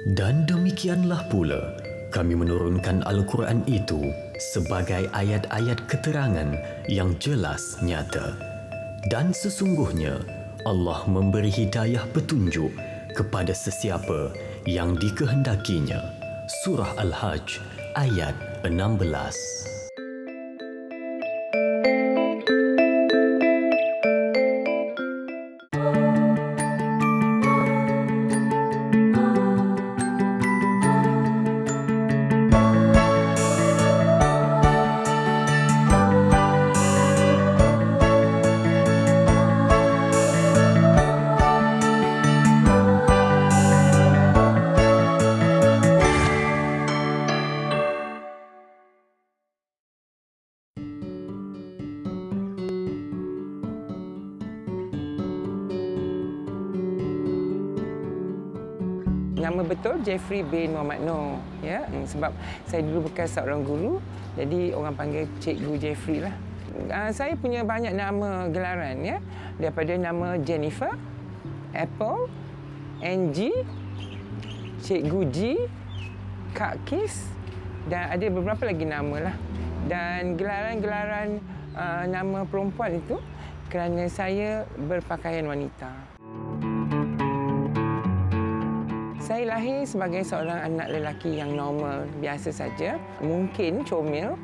Dan demikianlah pula kami menurunkan Al-Quran itu sebagai ayat-ayat keterangan yang jelas nyata. Dan sesungguhnya Allah memberi hidayah petunjuk kepada sesiapa yang dikehendakinya. Surah Al-Hajj ayat 16. Nama betul Jeffrey bin Muhammad Noor, ya. Sebab saya dulu bekas seorang guru, jadi orang panggil Cikgu Jeffrey lah. Saya punya banyak nama gelaran, ya. Daripada nama Jennifer, Apple, Angie, Cikgu G, Kak Kis dan ada beberapa lagi nama lah. Dan gelaran-gelaran nama perempuan itu kerana saya berpakaian wanita. Saya lahir sebagai seorang anak lelaki yang normal, biasa saja. Mungkin comel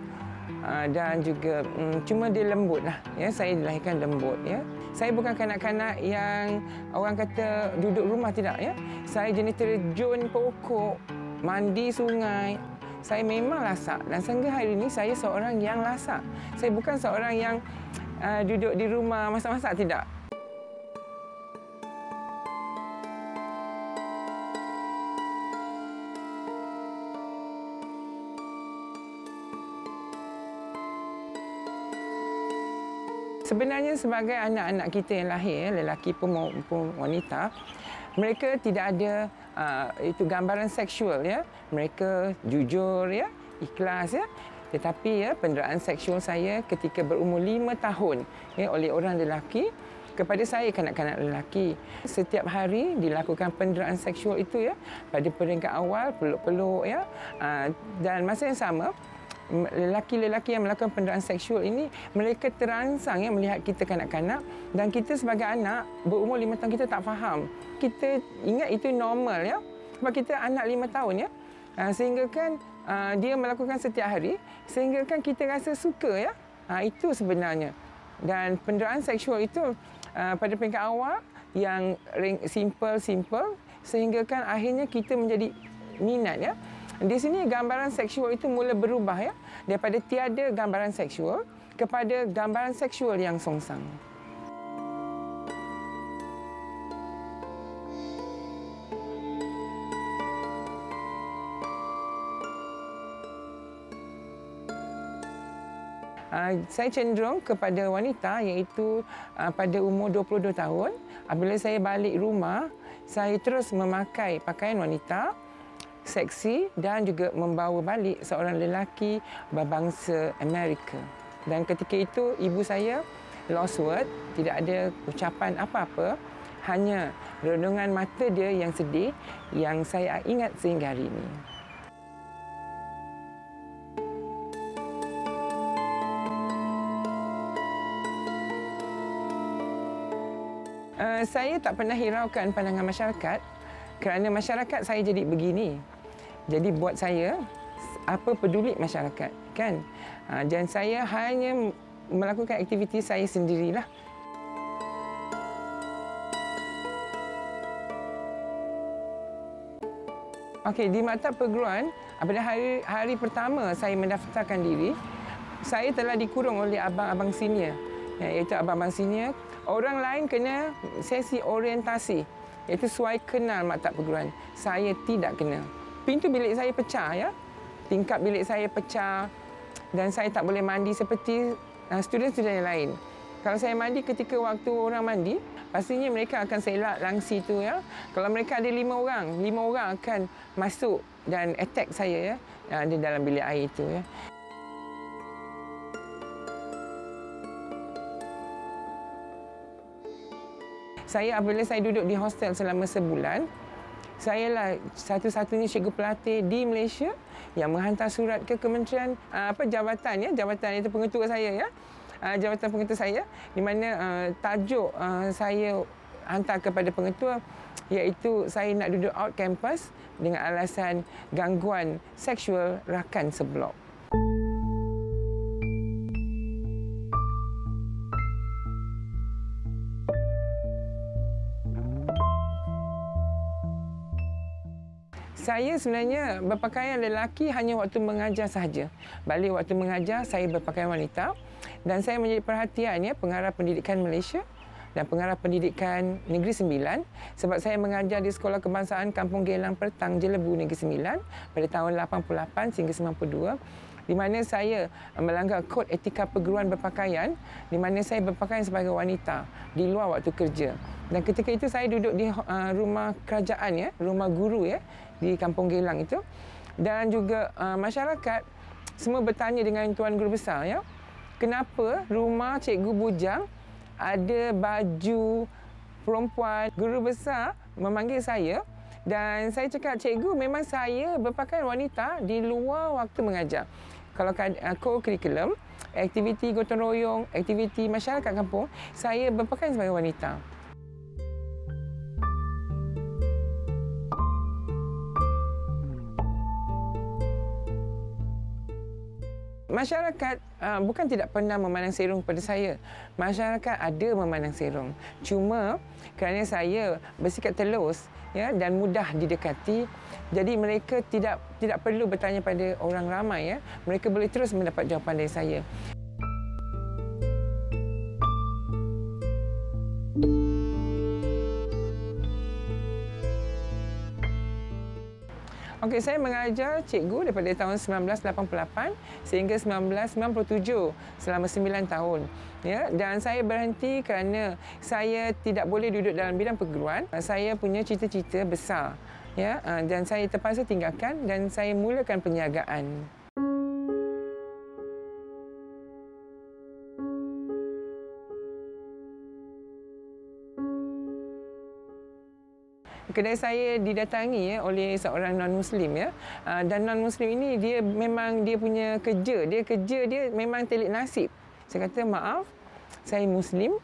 dan juga cuma dia lembut lah. Ya, saya dilahirkan lembut. Ya. Saya bukan kanak-kanak yang orang kata duduk rumah, tidak. Ya. Saya jenis terjun pokok, mandi sungai. Saya memang lasak dan sehingga hari ini saya seorang yang lasak. Saya bukan seorang yang duduk di rumah masak-masak, tidak. Sebenarnya sebagai anak-anak kita yang lahir, lelaki maupun wanita, mereka tidak ada itu gambaran seksual, ya. Mereka jujur, ya, ikhlas, ya. Tetapi ya penderaan seksual saya ketika berumur 5 tahun, ya, oleh orang lelaki kepada saya kanak-kanak lelaki. Setiap hari dilakukan penderaan seksual itu, ya, pada peringkat awal peluk-peluk, ya. Dan masa yang sama lelaki-lelaki yang melakukan penderaan seksual ini, mereka terangsang, ya, melihat kita kanak-kanak dan kita sebagai anak berumur 5 tahun kita tak faham. Kita ingat itu normal, ya. Sebab kita anak 5 tahun, ya. Sehingga kan dia melakukan setiap hari, sehingga kan kita rasa suka, ya. Itu sebenarnya. Dan penderaan seksual itu pada peringkat awal yang simple sehingga kan akhirnya kita menjadi minat, ya. Di sini gambaran seksual itu mula berubah, ya, daripada tiada gambaran seksual kepada gambaran seksual yang songsang. Saya cenderung kepada wanita, iaitu pada umur 22 tahun. Apabila saya balik rumah, saya terus memakai pakaian wanita, seksi dan juga membawa balik seorang lelaki berbangsa Amerika. Dan ketika itu ibu saya lost word, tidak ada ucapan apa-apa, hanya renungan mata dia yang sedih yang saya ingat sehingga hari ini. Saya tak pernah hiraukan pandangan masyarakat kerana masyarakat saya jadi begini. Jadi buat saya, apa peduli masyarakat, kan? Dan saya hanya melakukan aktiviti saya sendirilah. Okey, di maktab perguruan, pada hari pertama saya mendaftarkan diri, saya telah dikurung oleh abang-abang senior, iaitu abang-abang senior. Orang lain kena sesi orientasi, iaitu suai kenal maktab perguruan. Saya tidak kena. Pintu bilik saya pecah, ya. Tingkap bilik saya pecah dan saya tak boleh mandi seperti student-student yang lain. Kalau saya mandi ketika waktu orang mandi, pastinya mereka akan selak langsi tu, ya. Kalau mereka ada 5 orang akan masuk dan attack saya, ya, di dalam bilik air itu, ya. Apabila saya duduk di hostel selama sebulan, Sayalah satu-satunya cikgu pelatih di Malaysia yang menghantar surat ke Kementerian Jabatan, jabatan itu pengetua saya, jabatan pengetua saya, di mana tajuk saya hantar kepada pengetua iaitu saya nak duduk out campus dengan alasan gangguan seksual rakan seblok. Saya sebenarnya berpakaian lelaki hanya waktu mengajar sahaja. Balik waktu mengajar, saya berpakaian wanita. Dan saya menjadi perhatian pengarah pendidikan Malaysia dan pengarah pendidikan Negeri Sembilan sebab saya mengajar di Sekolah Kebangsaan Kampung Gelang Pertang Jelebu Negeri Sembilan pada tahun 88 hingga 92, di mana saya melanggar kod etika perguruan berpakaian, di mana saya berpakaian sebagai wanita di luar waktu kerja. Dan ketika itu saya duduk di rumah kerajaan, rumah guru di Kampung Gelang itu. Dan juga masyarakat semua bertanya dengan Tuan Guru Besar, kenapa rumah Cikgu Bujang ada baju perempuan. Guru Besar memanggil saya dan saya cakap, cikgu, memang saya berpakaian wanita di luar waktu mengajar. Kalau co-curriculum, aktiviti gotong royong, aktiviti masyarakat kampung, saya berpakaian sebagai wanita. Masyarakat bukan tidak pernah memandang serong kepada saya. Masyarakat ada memandang serong. Cuma kerana saya bersikap telus dan mudah didekati, jadi mereka tidak perlu bertanya pada orang ramai. Mereka boleh terus mendapat jawapan dari saya. Okey, saya mengajar cikgu daripada tahun 1988 sehingga 1997, selama 9 tahun. Dan saya berhenti kerana saya tidak boleh duduk dalam bidang perguruan. Saya punya cita-cita besar, dan saya terpaksa tinggalkan dan saya mulakan perniagaan. Kedai saya didatangi oleh seorang non-Muslim, dan non-Muslim ini dia memang dia punya kerja. Dia memang telik nasib. Saya kata, maaf, saya Muslim,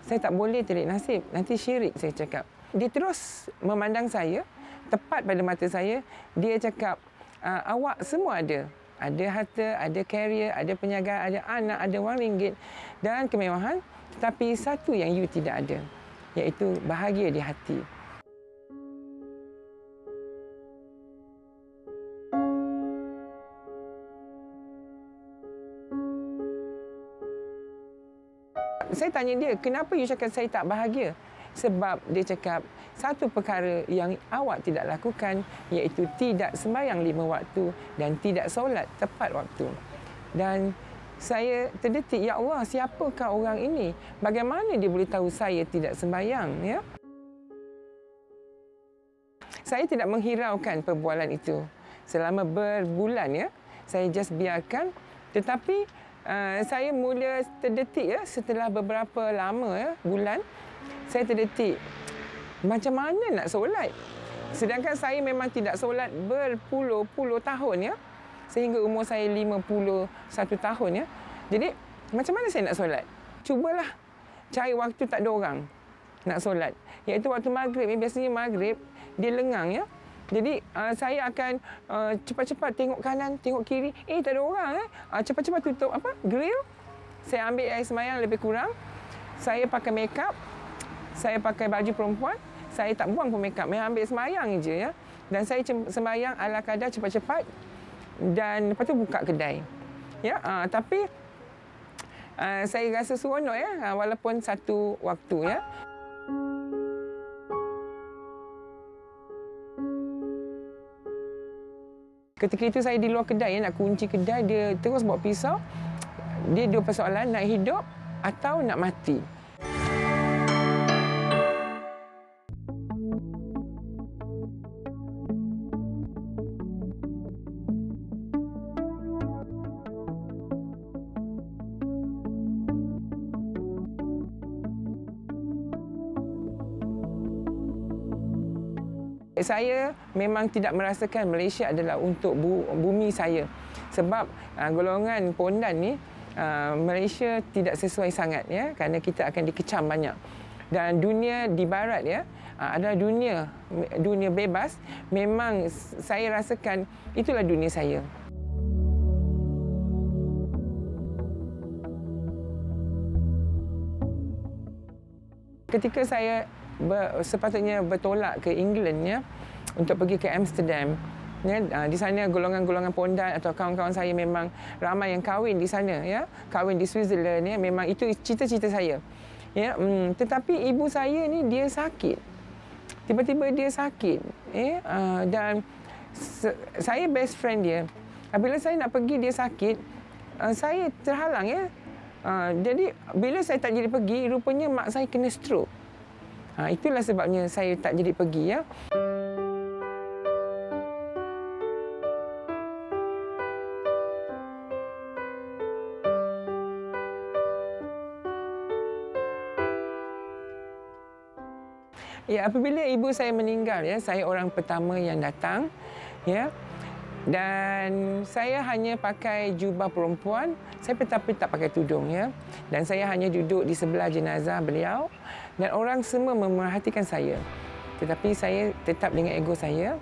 saya tak boleh telik nasib. Nanti syirik, saya cakap. Dia terus memandang saya, tepat pada mata saya. Dia cakap, awak semua ada. Ada harta, ada karier, ada perniagaan, ada anak, ada wang ringgit dan kemewahan. Tetapi satu yang you tidak ada, iaitu bahagia di hati. Saya tanya dia, kenapa you cakap saya tak bahagia? Sebab dia cakap, satu perkara yang awak tidak lakukan iaitu tidak sembahyang 5 waktu dan tidak solat tepat waktu. Dan saya terdetik, ya Allah, siapakah orang ini? Bagaimana dia boleh tahu saya tidak sembahyang? Saya tidak menghiraukan perbualan itu. Selama berbulan, saya just biarkan. Tetapi saya mula terdetik setelah beberapa lama bulan, saya terdetik macam mana nak solat. Sedangkan saya memang tidak solat berpuluh-puluh tahun, sehingga umur saya 51 tahun. Jadi macam mana saya nak solat? Cubalah cari waktu tak ada orang nak solat. Iaitu waktu maghrib. Biasanya maghrib dia lengang, Jadi saya akan cepat-cepat tengok kanan, tengok kiri. Tak ada orang. Cepat-cepat tutup grill. Saya ambil air sembahyang lebih kurang. Saya pakai make up. Saya pakai baju perempuan. Saya tak buang pun make up. Saya ambil sembahyang je. Dan saya sembahyang ala kadar cepat-cepat. Dan lepas tu buka kedai. Tapi saya rasa seronok walaupun satu waktu. Ketika itu saya di luar kedai, nak kunci kedai, dia terus bawa pisau. Dia dua persoalan, nak hidup atau nak mati. Saya memang tidak merasakan Malaysia adalah untuk bumi saya. Sebab golongan pondan ni Malaysia tidak sesuai sangat ya, kerana kita akan dikecam banyak. Dan dunia di barat ya adalah dunia bebas. Memang saya rasakan itulah dunia saya. Ketika saya sepatutnya bertolak ke England ya, untuk pergi ke Amsterdam ya, di sana golongan-golongan pondan atau kawan-kawan saya memang ramai yang kahwin di sana ya, kahwin di Switzerland ya, memang itu cita-cita saya ya. Tetapi ibu saya ni dia sakit, tiba-tiba dia sakit ya, dan saya best friend dia. Bila saya nak pergi dia sakit, saya terhalang ya. Jadi bila saya tak jadi pergi, rupanya mak saya kena stroke. Itulah sebabnya saya tak jadi pergi ya. Ya, apabila ibu saya meninggal ya, saya orang pertama yang datang ya. Dan saya hanya pakai jubah perempuan, saya tetapi tak pakai tudung ya. Dan saya hanya duduk di sebelah jenazah beliau dan orang semua memerhatikan saya. Tetapi saya tetap dengan ego saya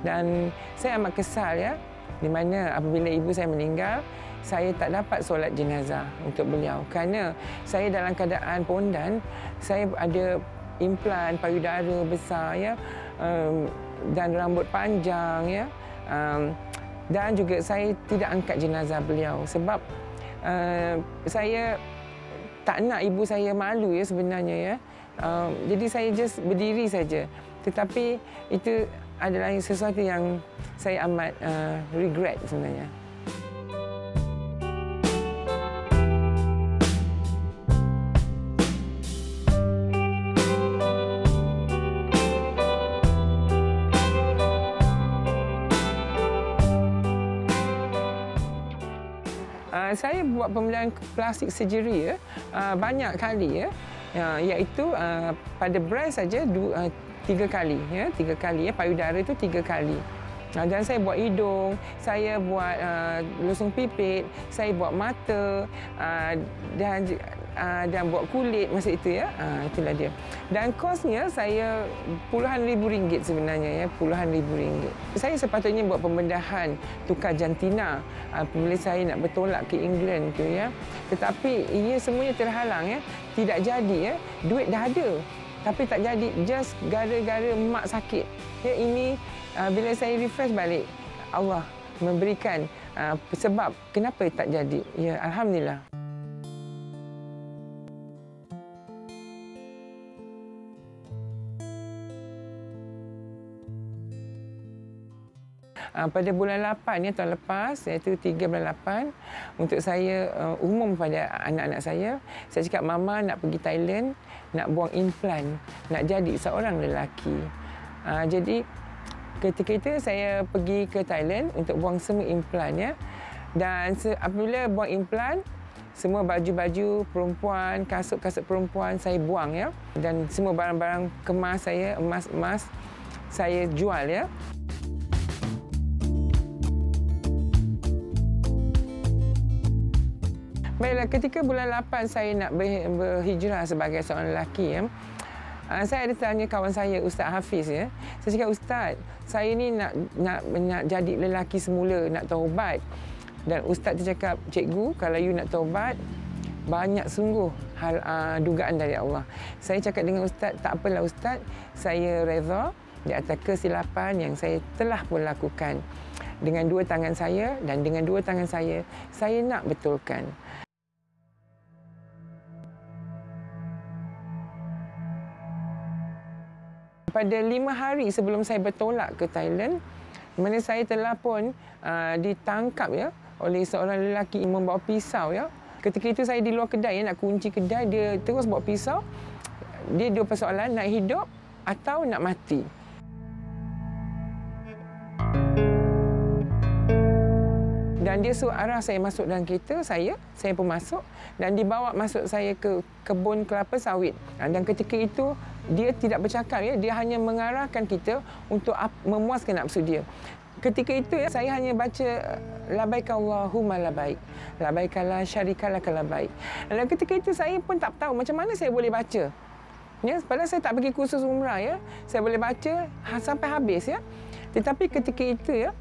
dan saya amat kesal ya, di mana apabila ibu saya meninggal, saya tak dapat solat jenazah untuk beliau kerana saya dalam keadaan pondan, saya ada implan payudara besar ya, dan rambut panjang ya. Dan juga saya tidak angkat jenazah beliau sebab saya tak nak ibu saya malu ya sebenarnya ya. Jadi saya just berdiri saja. Tetapi itu adalah sesuatu yang saya amat regret sebenarnya. Saya buat pembelian plastik surgery ya, banyak kali ya, iaitu pada breast saja 3 kali ya, 3 kali ya, payudara itu 3 kali. Dan saya buat hidung, saya buat losong pipit, saya buat mata dan buat kulit masa itu ya. Itulah dia. Dan kosnya saya puluhan ribu ringgit sebenarnya ya, puluhan ribu ringgit. Saya sepatutnya buat pembedahan tukar jantina apabila saya nak bertolak ke England tu ya. Tetapi ia semuanya terhalang ya, tidak jadi ya. Duit dah ada tapi tak jadi, just gara-gara mak sakit. Ya, ini bila saya refresh balik, Allah memberikan sebab kenapa tak jadi. Ya, alhamdulillah. Pada bulan 8 ya, tahun lepas, iaitu 3 bulan 8, untuk saya umum pada anak-anak saya cakap, Mama nak pergi Thailand, nak buang implan, nak jadi seorang lelaki. Jadi ketika itu saya pergi ke Thailand untuk buang semua implan ya. Dan apabila buang implan, semua baju-baju perempuan, kasut-kasut perempuan saya buang ya. Dan semua barang-barang kemas saya, emas-emas, saya jual ya. Baiklah, ketika bulan 8 saya nak berhijrah sebagai seorang lelaki ya. Saya ada tanya kawan saya, Ustaz Hafiz ya. Saya cakap, Ustaz, saya ni nak jadi lelaki semula, nak taubat. Dan Ustaz tu cakap, Cikgu, kalau you nak taubat, banyak sungguh hal dugaan dari Allah. Saya cakap dengan Ustaz, tak apalah Ustaz, saya redha di atas kesilapan yang saya telah pun lakukan. Dengan dua tangan saya dan dengan dua tangan saya nak betulkan. Pada 5 hari sebelum saya bertolak ke Thailand, mana saya telah pun ditangkap ya oleh seorang lelaki yang membawa pisau ya. Ketika itu saya di luar kedai ya, nak kunci kedai, dia terus bawa pisau. Dia dua persoalan, nak hidup atau nak mati. Dan Dan dia suruh arah saya masuk dalam kereta, saya pun masuk dan dibawa masuk saya ke kebun kelapa sawit. Dan ketika itu dia tidak bercakap, ya, dia hanya mengarahkan kita untuk memuaskan nafsu dia. Ketika itu ya, saya hanya baca labaik Allahumma labaik, labaik la syarika laka labaik. Dan ketika itu saya pun tak tahu macam mana saya boleh baca. Ya, padahal saya tak pergi kursus umrah, ya. Saya boleh baca sampai habis, ya. Tetapi ketika itu ya,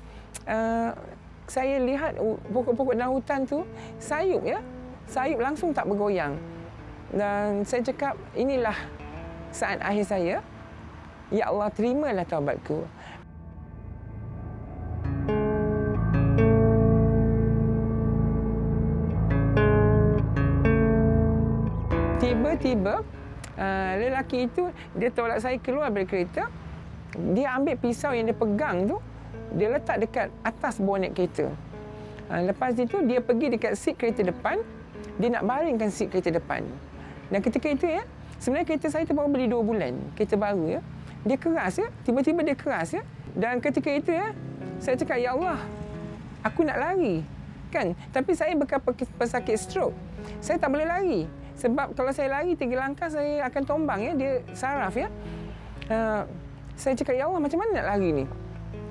saya lihat pokok-pokok dalam hutan tu sayup, ya. Sayup langsung tak bergoyang. Dan saya cakap, inilah saat akhir saya. Ya Allah, terimalah taubatku. Tiba-tiba lelaki itu dia tolak saya keluar dari kereta. Dia ambil pisau yang dia pegang tu, dia letak dekat atas bonet kereta. Lepas itu dia pergi dekat seat kereta depan, dia nak baringkan seat kereta depan. Dan ketika itu ya, sebenarnya kereta saya tu baru beli 2 bulan, kereta baru ya. Dia keras ya, tiba-tiba dia keras ya. Dan ketika itu ya, saya cakap, ya Allah, aku nak lari. Kan? Tapi saya bekas pesakit stroke. Saya tak boleh lari. Sebab kalau saya lari 3 langkah saya akan tombang ya, dia saraf ya. Saya cakap, ya Allah, macam mana nak lari ni?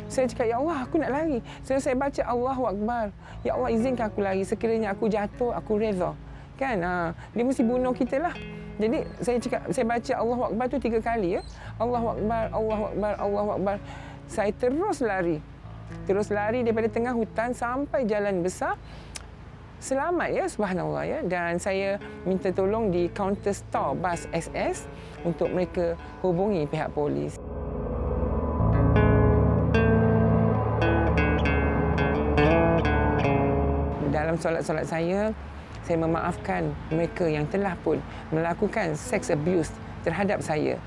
Saya cakap, ya Allah, aku nak lari. Saya baca Allahu Akbar. Ya Allah, izinkan aku lari. Sekiranya aku jatuh, aku redha. Kan? Dia mesti bunuh kita lah. Jadi saya cakap, saya baca Allahu Akbar tu 3 kali ya. Allahu Akbar, Allahu Akbar, Allahu Akbar. Saya terus lari. Terus lari daripada tengah hutan sampai jalan besar. Selamat ya, subhanallah ya. Dan saya minta tolong di kaunter store bas SS untuk mereka hubungi pihak polis. Dalam solat-solat saya memaafkan mereka yang telah pun melakukan seks abuse terhadap saya.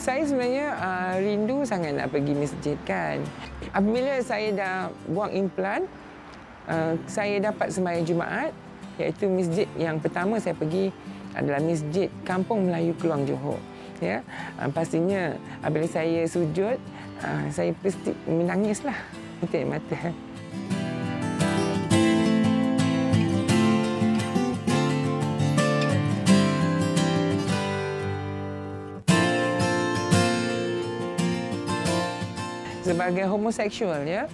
Saya sebenarnya rindu sangat nak pergi masjid kan. Apabila saya dah buang implan, saya dapat sembahyang Jumaat, iaitu masjid yang pertama saya pergi adalah Masjid Kampung Melayu Keluang Johor. Ya, pastinya apabila saya sujud, saya pasti menangislah itu air mata. Sebagai homoseksual ya,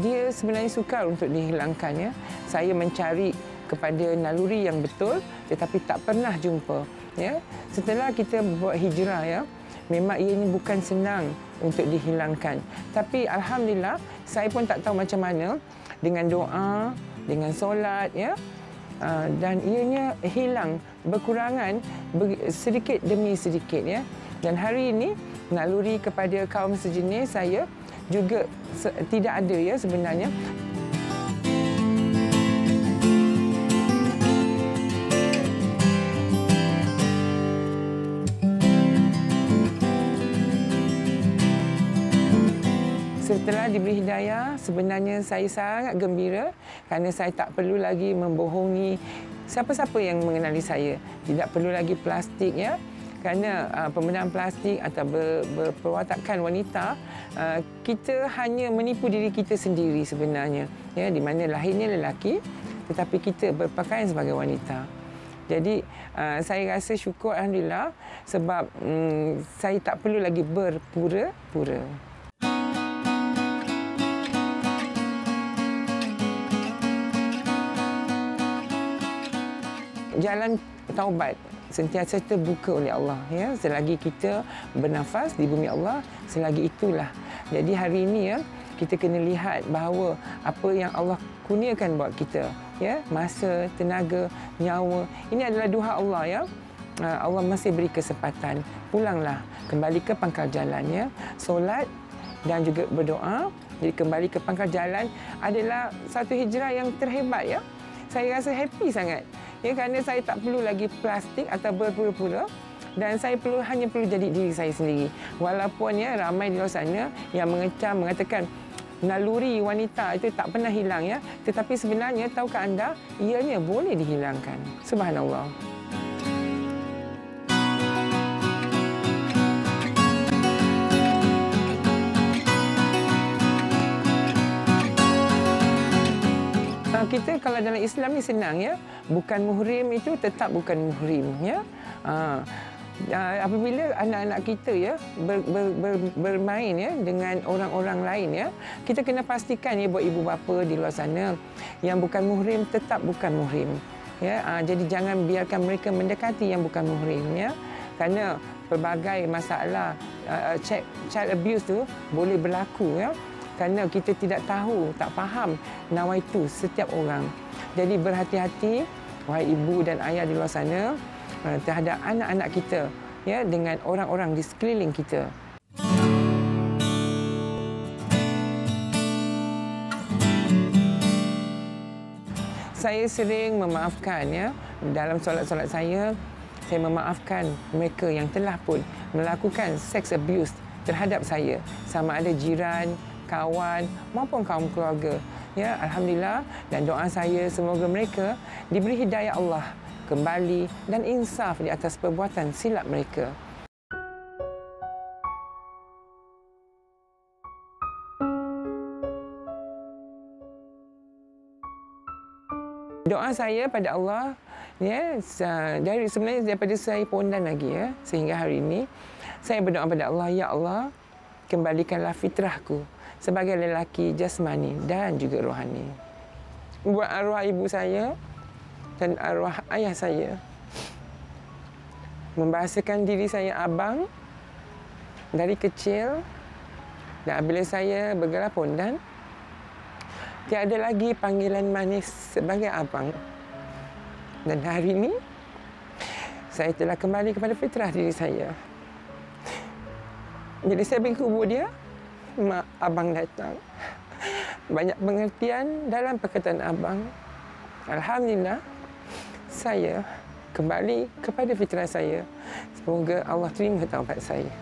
dia sebenarnya sukar untuk dihilangkan ya. Saya mencari kepada naluri yang betul tetapi tak pernah jumpa ya. Setelah kita buat hijrah ya, memang ianya bukan senang untuk dihilangkan. Tapi alhamdulillah saya pun tak tahu macam mana dengan doa, dengan solat ya. Dan ianya hilang berkurangan sedikit demi sedikit ya. Dan hari ini naluri kepada kaum sejenis saya juga tidak ada ya sebenarnya. Setelah diberi hidayah, sebenarnya saya sangat gembira kerana saya tak perlu lagi membohongi siapa-siapa yang mengenali saya. Tidak perlu lagi plastik ya. Kerana penggunaan plastik atau berperwatakan wanita, kita hanya menipu diri kita sendiri sebenarnya. Ya, di mana lahirnya lelaki, tetapi kita berpakaian sebagai wanita. Jadi, saya rasa syukur alhamdulillah sebab saya tak perlu lagi berpura-pura. Jalan taubat sentiasa terbuka oleh Allah ya, selagi kita bernafas di bumi Allah, selagi itulah. Jadi hari ini ya, kita kena lihat bahawa apa yang Allah kurniakan buat kita ya, masa, tenaga, nyawa, ini adalah duha Allah ya. Allah masih beri kesempatan, pulanglah kembali ke pangkal jalan ya. Solat dan juga berdoa. Jadi kembali ke pangkal jalan adalah satu hijrah yang terhebat ya. Saya rasa happy sangat. Ya, kerana saya tak perlu lagi plastik atau berpura-pura. Dan saya hanya perlu jadi diri saya sendiri. Walaupun ya ramai di luar sana yang mengecam, mengatakan naluri wanita itu tak pernah hilang ya. Tetapi sebenarnya tahukah anda, ianya boleh dihilangkan. Subhanallah. Kita kalau dalam Islam ni senang ya, bukan muhrim itu tetap bukan muhrim ya. Apabila anak-anak kita ya bermain ya dengan orang-orang lain ya, kita kena pastikan ya buat ibu bapa di luar sana yang bukan muhrim tetap bukan muhrim ya. Jadi jangan biarkan mereka mendekati yang bukan muhrim ya, kerana pelbagai masalah child abuse tu boleh berlaku ya. Kerana kita tidak tahu, tak faham nawaitu setiap orang. Jadi berhati-hati, wahai ibu dan ayah di luar sana, terhadap anak-anak kita ya, dengan orang-orang di sekeliling kita. Saya sering memaafkan ya, dalam solat-solat saya memaafkan mereka yang telah pun melakukan sex abuse terhadap saya, sama ada jiran, kawan maupun kaum keluarga. Ya, alhamdulillah, dan doa saya semoga mereka diberi hidayah Allah kembali dan insaf di atas perbuatan silap mereka. Doa saya pada Allah ya, sebenarnya daripada saya pondan lagi ya, sehingga hari ini saya berdoa pada Allah, ya Allah, kembalikanlah fitrahku sebagai lelaki jasmani dan juga rohani. Buat arwah ibu saya dan arwah ayah saya, membahasakan diri saya abang dari kecil, dan apabila saya bergelar pondan, tiada lagi panggilan manis sebagai abang. Dan hari ini saya telah kembali kepada fitrah diri saya. Jadi saya pergi kubur dia, mak abang datang. Banyak pengertian dalam perkataan abang. Alhamdulillah, saya kembali kepada fitrah saya. Semoga Allah terima taubat saya.